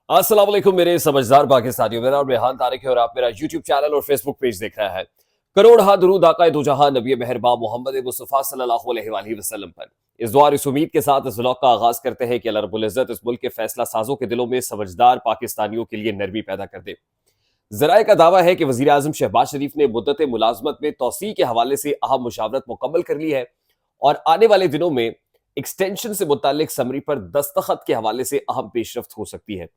अस्सलाम वालेकुम मेरे समझदार पाकिस्तानियों। मेरा नाम रेहान तारिक है और आप मेरा यूट्यूब चैनल और फेसबुक पेज देख रहे हैं। करोड़ हा दुरूद आका दो जहां नबी मेहरबान मोहम्मद मुस्तफा सल्लल्लाहु अलैहि वसल्लम पर। इस दुआ इस उम्मीद के साथ इस व्लॉग का आगाज करते हैं कि अल्लाह रब्बुल इज्जत इस मुल्क के फैसला साजों के दिलों में समझदार पाकिस्तानियों के लिए नरमी पैदा कर दे। जराये का दावा है कि वजीर आजम शहबाज शरीफ ने मुद्दत मुलाजमत में तोसी के हवाले से अहम मुशावरत मुकम्मल कर ली है और आने वाले दिनों में एक्सटेंशन से मुतालिक समरी पर दस्तखत के हवाले से अहम पेशरफ्त हो सकती है।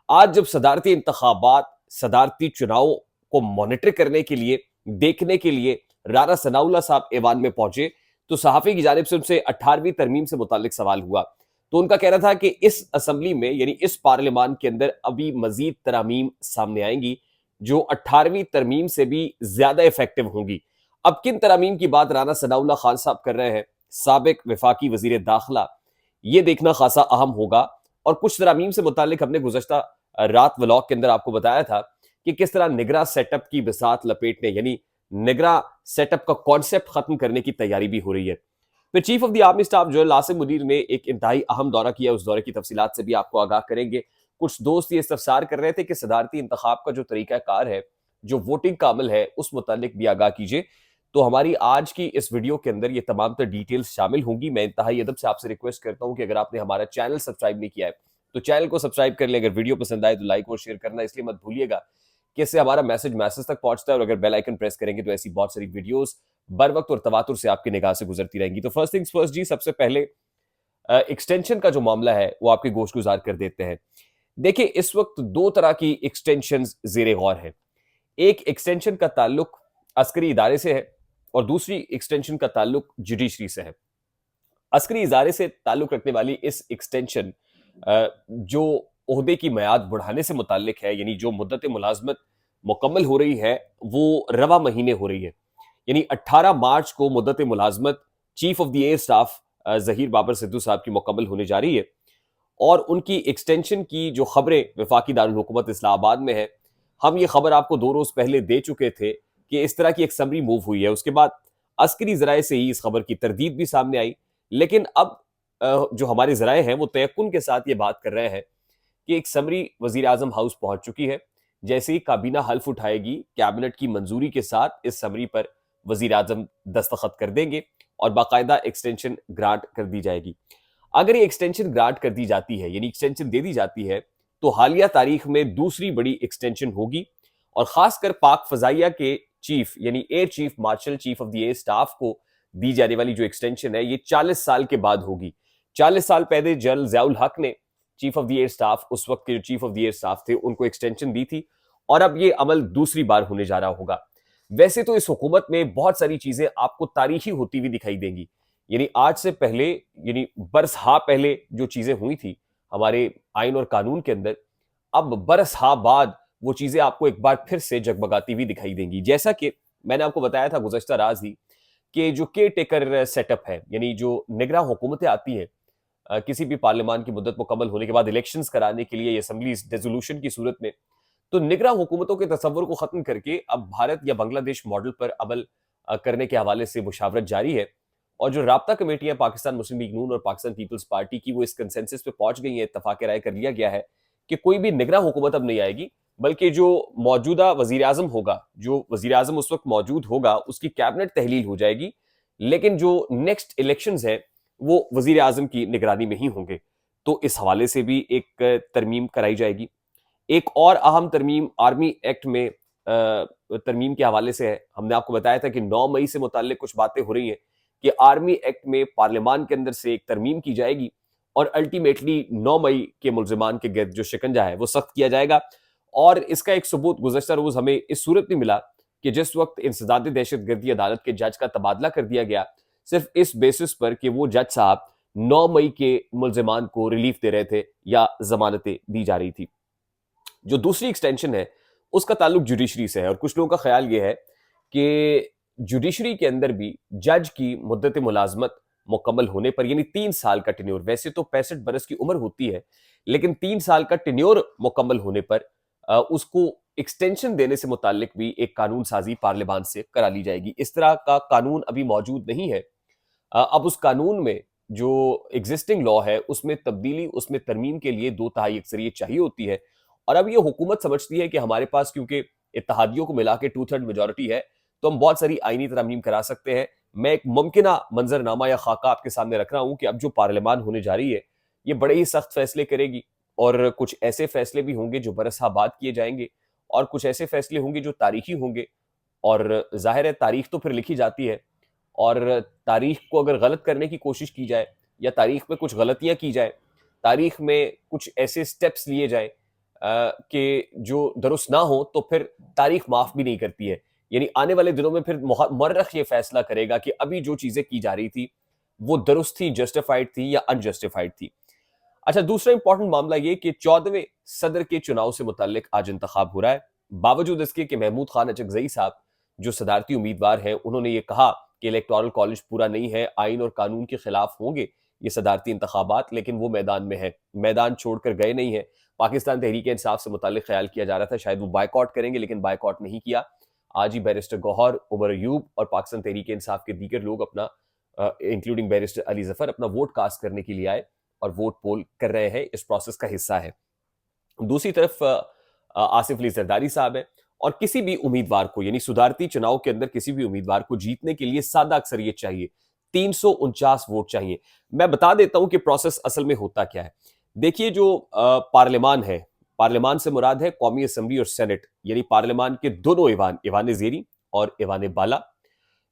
आज जब सदारती इंतखाबात सदारती चुनाव को मॉनिटर करने के लिए देखने के लिए राना सनाउल्लाह साहब ऐवान में पहुंचे तो सहाफी की जानिब से उनसे 18वीं तरमीम से मुतालिक सवाल हुआ। तो उनका कहना था कि इस असम्बली में यानी इस पार्लियामान के अंदर अभी मजीद तरामीम सामने आएंगी जो 18वीं तरमीम से भी ज्यादा इफेक्टिव होंगी। अब किन तरामीम की बात राना सनाउल्लाह खान साहब कर रहे हैं, साबिक वफाकी वजीर दाखिला, ये देखना खासा अहम होगा। और कुछ तरामीम से मुतालिक हमने गुज़श्ता रात व्लॉग के अंदर आपको बताया था कि किस तरह निगरा सेटअप की बिसात लपेटने यानी निगरा सेटअप का कॉन्सेप्ट खत्म करने की तैयारी भी हो रही है। फिर chief of the army staff general Asim Munir ने एक इंतहाई अहम दौरा किया, उस दौरे की तफसीलात से भी आपको आगाह करेंगे। कुछ दोस्त ये इस्तफसार कर रहे थे कि सदारती इंतखाब का जो तरीकाकार है, जो वोटिंग का अमल है, उस मुतालिक भी आगाह कीजिए। तो हमारी आज की इस वीडियो के अंदर ये तमाम तर डिटेल्स शामिल होंगी। मैं इंतहाई अदब से आपसे रिक्वेस्ट करता हूं कि अगर आपने हमारा चैनल सब्सक्राइब नहीं किया है तो चैनल को सब्सक्राइब कर ले। अगर वीडियो पसंद आए तो लाइक और शेयर करना इसलिए मत भूलिएगा कि इससे हमारा मैसेज तक पहुंचता है और अगर बेल आइकन प्रेस करेंगे तो ऐसी बहुत सारी वीडियोस बर वक्त और तवातुर से आपकी निगाह से गुजरती रहेंगी। तो फर्स्ट थिंग्स फर्स्ट जी, सबसे पहले एक्सटेंशन का जो मामला है वो आपके गोश गुजार कर देते हैं। देखिए, इस वक्त दो तरह की एक्सटेंशन जेर गौर है। एक एक्सटेंशन का ताल्लुक अस्करी इदारे से है और दूसरी एक्सटेंशन का ताल्लुक जुडिशरी से है। अस्करी इदारे से ताल्लुक रखने वाली इस एक्सटेंशन जो ओहदे की मियाद बढ़ाने से मुतालिक है, यानी जो मुद्दत मुलाजमत मुकम्मल हो रही है वो रवा महीने हो रही है। यानी 18 मार्च को मुद्दत मुलाजमत chief of the air staff Zaheer Babar Sidhu साहब की मुकम्मल होने जा रही है और उनकी एक्सटेंशन की जो खबरें वफाकी दारुल हुकूमत इस्लामाबाद में है, हम ये खबर आपको 2 रोज पहले दे चुके थे कि इस तरह की एक समरी मूव हुई है। उसके बाद अस्करी जराये से ही इस खबर की तरदीद भी सामने आई, लेकिन अब जो हमारे जराये हैं वो तयक्कुन के साथ ये बात कर रहे हैं कि एक समरी वजीर आजम हाउस पहुंच चुकी है। जैसे ही काबीना हल्फ उठाएगी, कैबिनेट की मंजूरी के साथ इस समरी पर वजीर आजम दस्तखत कर देंगे और बाकायदा एक्सटेंशन ग्रांट कर दी जाएगी। अगर ये एक्सटेंशन ग्रांट कर दी जाती है, यानी एक्सटेंशन दे दी जाती है, तो हालिया तारीख में दूसरी बड़ी एक्सटेंशन होगी और खासकर पाक फजाइया के चीफ यानी air chief marshal chief of the air staff को दी जाने वाली जो एक्सटेंशन है ये 40 साल के बाद होगी। 40 साल पहले जनरल ज़ियाउल हक ने chief of the air staff, उस वक्त के जो chief of the air staff थे, उनको एक्सटेंशन दी थी और अब ये अमल दूसरी बार होने जा रहा होगा। वैसे तो इस हुकूमत में बहुत सारी चीजें आपको तारीखी होती हुई दिखाई देंगी, यानी आज से पहले यानी बरसहा पहले जो चीजें हुई थी हमारे आइन और कानून के अंदर, अब बरसहा बाद वो चीजें आपको एक बार फिर से जगमगाती हुई दिखाई देंगी। जैसा कि मैंने आपको बताया था गुज़श्ता राज ही कि जो केयर टेकर सेटअप है, यानी जो निगरां हुकूमतें आती हैं किसी भी पार्लियामान की मुद्दत मुकम्मल होने के बाद इलेक्शंस कराने के लिए असेंबली रेजोल्यूशन की सूरत में, तो निगरां हुकूमतों के तस्वुर को खत्म करके अब भारत या बांग्लादेश मॉडल पर अमल करने के हवाले से मुशावरत जारी है। और जो राब्ता कमेटियां पाकिस्तान मुस्लिम लीग नून और पाकिस्तान पीपल्स पार्टी की, वो इस कंसेंसस पे पहुंच गई है, इत्तफाक राय कर लिया गया है कि कोई भी निगरां हुकूमत अब नहीं आएगी, बल्कि जो मौजूदा वजीर आजम होगा, जो वजीर आजम उस वक्त मौजूद होगा, उसकी कैबिनेट तहलील हो जाएगी, लेकिन जो नेक्स्ट इलेक्शंस है वो वजीर आजम की निगरानी में ही होंगे। तो इस हवाले से भी एक तरमीम कराई जाएगी। एक और अहम तरमीम आर्मी एक्ट में तरमीम के हवाले से है। हमने आपको बताया था कि 9 मई से मुताल्लिक कुछ बातें हो रही हैं कि आर्मी एक्ट में पार्लियामान के अंदर से एक तरमीम की जाएगी और अल्टीमेटली 9 मई के मुलजिमान के गिर्द जो शिकंजा है वो सख्त किया जाएगा। और इसका एक सबूत गुज़श्ता रोज हमें इस सूरत में मिला कि जिस वक्त इंसदाद दहशतगर्दी अदालत के जज का तबादला कर दिया गया, सिर्फ इस बेसिस पर कि वो जज साहब 9 मई के मुलजिमान को रिलीफ दे रहे थे या जमानतें दी जा रही थी। जो दूसरी एक्सटेंशन है उसका ताल्लुक जुडिशरी से है और कुछ लोगों का ख्याल यह है कि जुडिशरी के अंदर भी जज की मुद्दत मुलाजमत मुकम्मल होने पर, यानी 3 साल का टेन्योर, वैसे तो 65 बरस की उम्र होती है, लेकिन 3 साल का टेन्योर मुकम्मल होने पर उसको एक्सटेंशन देने से मुतालिक भी एक कानून साजी पार्लियामान से करा ली जाएगी। इस तरह का कानून अभी मौजूद नहीं है। अब उस कानून में जो एग्जिस्टिंग लॉ है उसमें तब्दीली, उसमें तरमीम के लिए 2 तिहाई अक्सरियत चाहिए होती है और अब ये हुकूमत समझती है कि हमारे पास क्योंकि इत्तेहादियों को मिला के 2/3 मेजोरिटी है, तो हम बहुत सारी आईनी तरमीम करा सकते हैं। मैं एक मुमकिना मंजरनामा या खाका आपके सामने रख रहा हूं कि अब जो पार्लियामान होने जा रही है, ये बड़े ही सख्त फैसले करेगी और कुछ ऐसे फैसले भी होंगे जो बरसाबाद किए जाएंगे और कुछ ऐसे फैसले होंगे जो तारीखी होंगे। और जाहिर है तारीख तो फिर लिखी जाती है और तारीख को अगर गलत करने की कोशिश की जाए या तारीख में कुछ गलतियां की जाए, तारीख में कुछ ऐसे स्टेप्स लिए जाए कि जो दुरुस्त ना हो, तो फिर तारीख माफ भी नहीं करती है। यानी आने वाले दिनों में फिर मर्रख ये फैसला करेगा कि अभी जो चीजें की जा रही थी वो दुरुस्त थी, जस्टिफाइड थी या अनजस्टिफाइड थी। अच्छा, दूसरा इंपॉर्टेंट मामला ये कि 14वें सदर के चुनाव से मुताल्लिक आज इंतखाब हो रहा है। बावजूद इसके कि महमूद खान अचकजई साहब जो सदारती उम्मीदवार हैं, उन्होंने ये कहा कि इलेक्टोरल कॉलेज पूरा नहीं है, आइन और कानून के खिलाफ होंगे ये सदारती इंतखाबात, लेकिन वो मैदान में है, मैदान छोड़कर गए नहीं है। पाकिस्तान तहरीक इंसाफ से मुताल्लिक ख्याल किया जा रहा था शायद वो बायकॉट करेंगे, लेकिन बायकॉट नहीं किया। आज ही बैरिस्टर गौहर, उमर अयूब और पाकिस्तान तहरीक इंसाफ के दीगर लोग अपना इंक्लूडिंग बैरिस्टर अली जफर अपना वोट कास्ट करने के लिए आए और वोट पोल कर रहे हैं, इस प्रोसेस का हिस्सा है। दूसरी तरफ आसिफ अली जरदारी साहब है और किसी भी उम्मीदवार को यानी सुधारती चुनाव के अंदर किसी भी उम्मीदवार को जीतने के लिए सादा अक्सरियत चाहिए, 349 वोट चाहिए। मैं बता देता हूं कि प्रोसेस असल में होता क्या है। देखिए, जो पार्लियामान है, पार्लियामान से मुराद है कौमी असम्बली और सेनेट, यानी पार्लियामान के दोनों ईवान, ईवान ज़ेरी और ईवान बाला,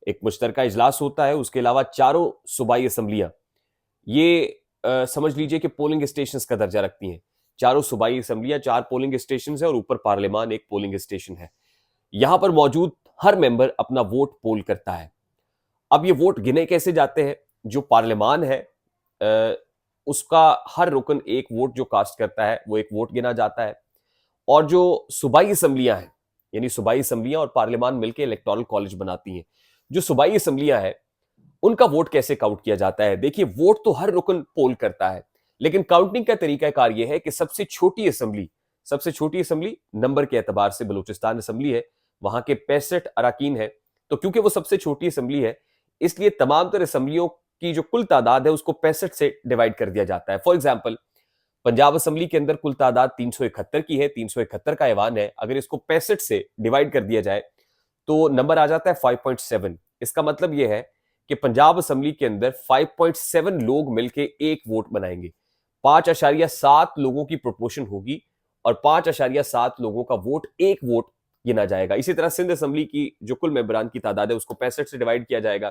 एक मुश्तरका इजलास होता है। उसके अलावा चारों सूबाई असम्बलियां ये समझ लीजिए कि पोलिंग स्टेशन का दर्जा रखती हैं। चारों सूबाई असम्बलियां 4 पोलिंग स्टेशन है और ऊपर पार्लियामान एक पोलिंग स्टेशन है। यहां पर मौजूद हर मेंबर अपना वोट पोल करता है। अब ये वोट गिने कैसे जाते हैं? जो पार्लियामान है उसका हर रुकन एक वोट जो कास्ट करता है वो एक वोट गिना जाता है, और जो सूबाई असम्बलियां हैं, यानी सूबाई असम्बलियां और पार्लियामान मिलकर इलेक्टोरल कॉलेज बनाती हैं, जो सूबाई असम्बलियां हैं उनका वोट कैसे काउंट किया जाता है? देखिए, वोट तो हर रुकन पोल करता है, लेकिन काउंटिंग का तरीकाकार यह है कि सबसे छोटी असम्बली नंबर के एतबार से बलूचिस्तान असम्बली है, वहां के 65 अराकीन है। तो क्योंकि वो सबसे छोटी असम्बली है, इसलिए तमाम तर असम्बलियों की जो कुल तादाद है उसको 65 से डिवाइड कर दिया जाता है। फॉर एग्जाम्पल, पंजाब असम्बली के अंदर कुल तादाद 371 की है, 371 का ऐवान है। अगर इसको 65 से डिवाइड कर दिया जाए तो नंबर आ जाता है 5.7। इसका मतलब यह है कि पंजाब असम्बली के अंदर 5.7 लोग मिलकर एक वोट बनाएंगे। 5.7 लोगों की प्रोपोर्शन होगी और 5.7 लोगों का वोट एक वोट गिना जाएगा। इसी तरह सिंध असम्बली की जो कुल मेंबरान की तादाद है उसको 65 से डिवाइड किया जाएगा।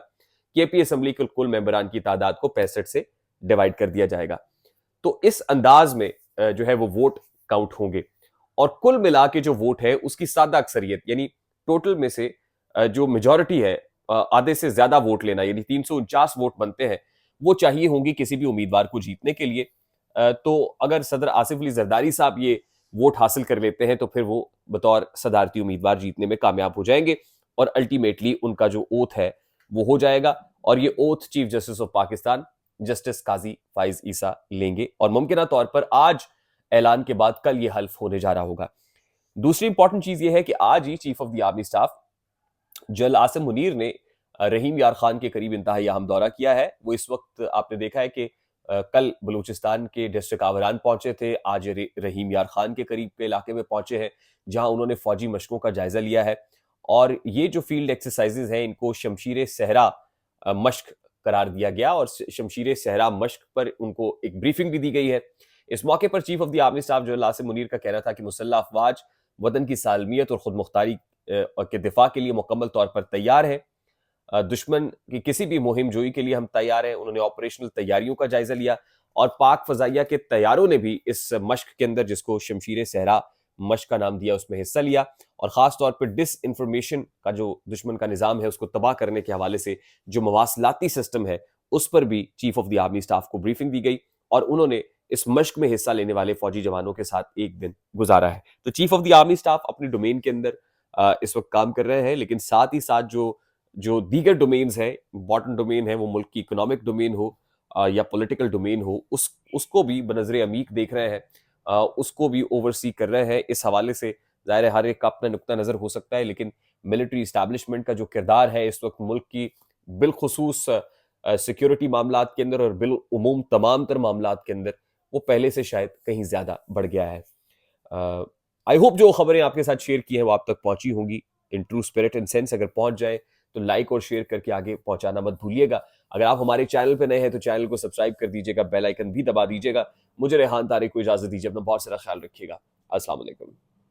केपी असम्बली के कुल मेंबरान की तादाद को 65 से डिवाइड कर दिया जाएगा। तो इस अंदाज में जो है वो वोट काउंट होंगे और कुल मिला के जो वोट है उसकी सादा अक्सरियत, यानी टोटल में से जो मेजॉरिटी है, आधे से ज्यादा वोट लेना, यानी 349 वोट बनते हैं, वो चाहिए होंगी किसी भी उम्मीदवार को जीतने के लिए। तो अगर सदर आसिफ अली जरदारी साहब ये वोट हासिल कर लेते हैं तो फिर वो बतौर सदारती उम्मीदवार जीतने में कामयाब हो जाएंगे और अल्टीमेटली उनका जो ओथ है वो हो जाएगा और ये oath chief justice of Pakistan justice Qazi Faez Isa लेंगे और मुमकिन तौर पर आज ऐलान के बाद कल ये हल्फ होने जा रहा होगा। दूसरी इंपॉर्टेंट चीज ये है कि आज ही chief of the army staff general Asim Munir ने रहीम यार खान के करीब इंतहाई अहम दौरा किया है। वो इस वक्त आपने देखा है कि कल बलूचिस्तान के डिस्ट्रिक्ट आवारान पहुंचे थे, आज रहीम यार खान के करीब के इलाके में पहुंचे हैं जहां उन्होंने फौजी मशकों का जायजा लिया है। और ये जो फील्ड एक्सरसाइजेज हैं इनको शमशीर सहरा मश्क करार दिया गया और शमशीर सहरा मश्क पर उनको एक ब्रीफिंग भी दी गई है। इस मौके पर chief of the army staff general Asim Munir का कहना था कि मुसल्लह अफवाज वतन की सालमियत और खुद मुख्तारी के दिफा के लिए मुकम्मल तौर पर तैयार है। दुश्मन की किसी भी मुहिम जोई के लिए हम तैयार हैं। उन्होंने ऑपरेशनल तैयारियों का जायजा लिया और पाक फजाइया के तैयारों ने भी इस मश्क के अंदर, जिसको शमशीर सहरा मश्क का नाम दिया, उसमें हिस्सा लिया और खास तौर पर डिस इंफॉर्मेशन का जो दुश्मन का निजाम है उसको तबाह करने के हवाले से जो मवासलाती सिस्टम है उस पर भी chief of the army staff को ब्रीफिंग दी गई और उन्होंने इस मश्क में हिस्सा लेने वाले फौजी जवानों के साथ एक दिन गुजारा है। तो chief of the army staff अपने डोमेन के अंदर इस वक्त काम कर रहे हैं, लेकिन साथ ही साथ जो दीगर डोमेन्स है, इंपॉर्टेंट डोमेन है, वो मुल्क की इकोनॉमिक डोमेन हो या पॉलिटिकल डोमेन हो, उसको भी बनज़र अमीक देख रहे हैं, उसको भी ओवरसी कर रहे हैं। इस हवाले से ज़ाहिर है हर एक का अपना नुक्ता नज़र हो सकता है, लेकिन मिलिट्री इस्टेब्लिशमेंट का जो किरदार है इस वक्त मुल्क की बिलखुसूस सिक्योरिटी मामलात के अंदर और बिल उमूम तमाम तर मामलात के अंदर वो पहले से शायद कहीं ज़्यादा बढ़ गया है। आई होप जो खबरें आपके साथ शेयर की हैं वो आप तक पहुंची होंगी in true spirit and sense. अगर पहुंच जाए तो लाइक और शेयर करके आगे पहुंचाना मत भूलिएगा। अगर आप हमारे चैनल पर नए हैं तो चैनल को सब्सक्राइब कर दीजिएगा, बेल आइकन भी दबा दीजिएगा। मुझे रेहान तारिक को इजाजत दीजिए, अपना बहुत सारा ख्याल रखिएगा। अस्सलाम वालेकुम।